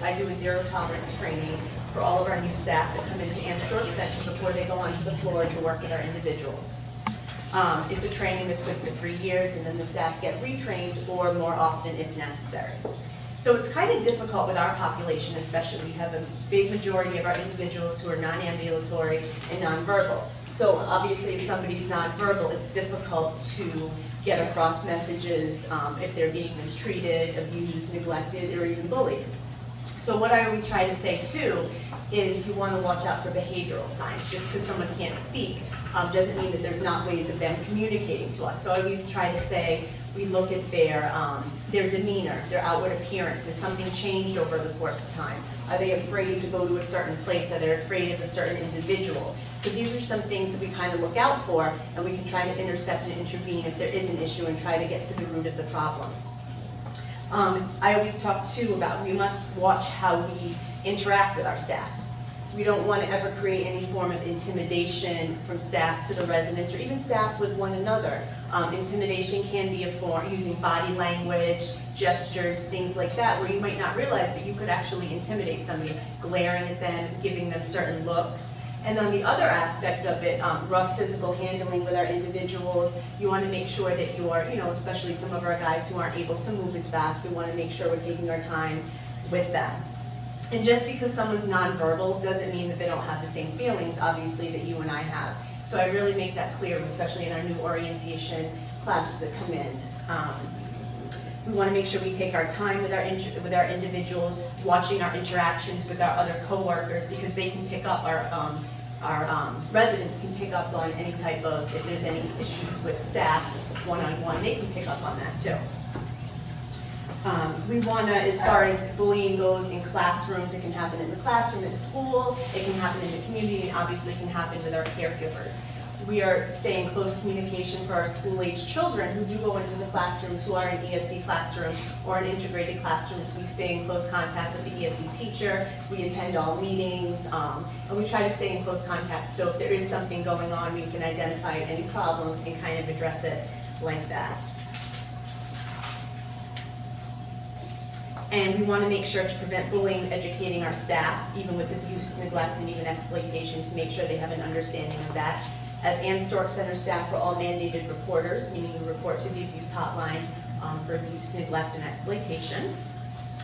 I do a zero tolerance training for all of our new staff that come into Storck Center before they go onto the floor to work with our individuals. It's a training that's good for 3 years, and then the staff get retrained or more often if necessary. So it's kind of difficult with our population especially. We have a big majority of our individuals who are non-ambulatory and nonverbal. So obviously if somebody's nonverbal, it's difficult to get across messages if they're being mistreated, abused, neglected, or even bullied. So what I always try to say too is you want to watch out for behavioral signs. Just because someone can't speak doesn't mean that there's not ways of them communicating to us. So I always try to say we look at their demeanor, their outward appearance. Has something changed over the course of time? Are they afraid to go to a certain place? Are they afraid of a certain individual? So these are some things that we kind of look out for, and we can try to intercept and intervene if there is an issue and try to get to the root of the problem. I always talk too about we must watch how we interact with our staff. We don't want to ever create any form of intimidation from staff to the residents, or even staff with one another. Intimidation can be a form using body language, gestures, things like that, where you might not realize that you could actually intimidate somebody, glaring at them, giving them certain looks. And then the other aspect of it, rough physical handling with our individuals. You want to make sure that you are, especially some of our guys who aren't able to move as fast, we want to make sure we're taking our time with them. And just because someone's nonverbal doesn't mean that they don't have the same feelings, obviously, that you and I have. So I really make that clear, especially in our new orientation classes that come in. We want to make sure we take our time with our individuals, watching our interactions with our other coworkers, because they can pick up, our residents can pick up on any type of, if there's any issues with staff, one-on-one, they can pick up on that too. We want to, as far as bullying goes in classrooms, it can happen in the classroom, at school, it can happen in the community, and obviously can happen with our caregivers. We are staying in close communication for our school-age children who do go into the classrooms, who are in ESC classroom or in integrated classrooms. We stay in close contact with the ESC teacher, we attend all meetings, and we try to stay in close contact. So if there is something going on, we can identify any problems and kind of address it like that. And we want to make sure to prevent bullying, educating our staff, even with abuse, neglect, and even exploitation, to make sure they have an understanding of that. As Storck Center staff, we're all mandated reporters, meaning we report to the abuse hotline for abuse, neglect, and exploitation.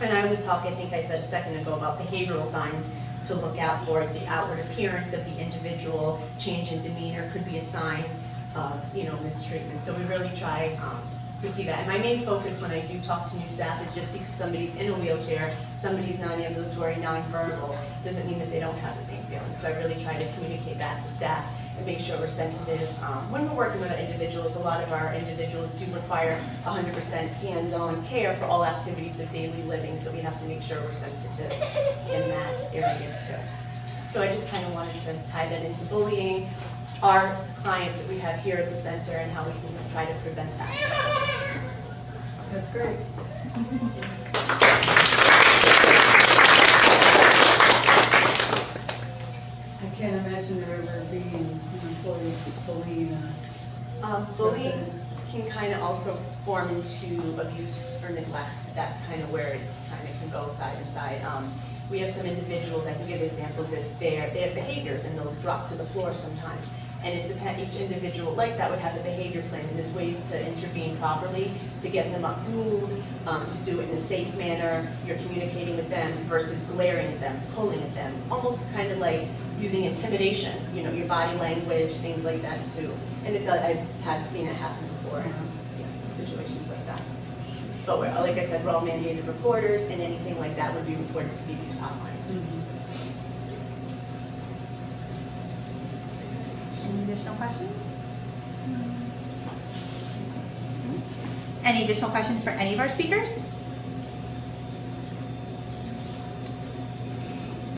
And I always talk, I think I said a second ago, about behavioral signs to look out for. The outward appearance of the individual, change in demeanor could be a sign of, mistreatment. So we really try to see that. And my main focus when I do talk to new staff is just because somebody's in a wheelchair, somebody's non-ambulatory, non-verbal, doesn't mean that they don't have the same feelings. So I really try to communicate that to staff and make sure we're sensitive. When we're working with our individuals, a lot of our individuals do require 100% hands-on care for all activities of daily living, so we have to make sure we're sensitive in that area too. So I just kind of wanted to tie that into bullying, our clients that we have here at the center, and how we can try to prevent that. That's great. I can't imagine there ever being an employee bullying. Bullying can kind of also form into abuse or neglect. That's kind of where it's kind of can go side and side. We have some individuals, I can give examples, if they have behaviors and they'll drop to the floor sometimes. And it depends, each individual like that would have a behavior plan, and there's ways to intervene properly to get them up to move, to do it in a safe manner. You're communicating with them versus glaring at them, pulling at them, almost kind of like using intimidation, your body language, things like that too. And it does, I have seen it happen before, situations like that. But like I said, we're all mandated reporters, and anything like that would be reported to the abuse hotline. Any additional questions? Any additional questions for any of our speakers?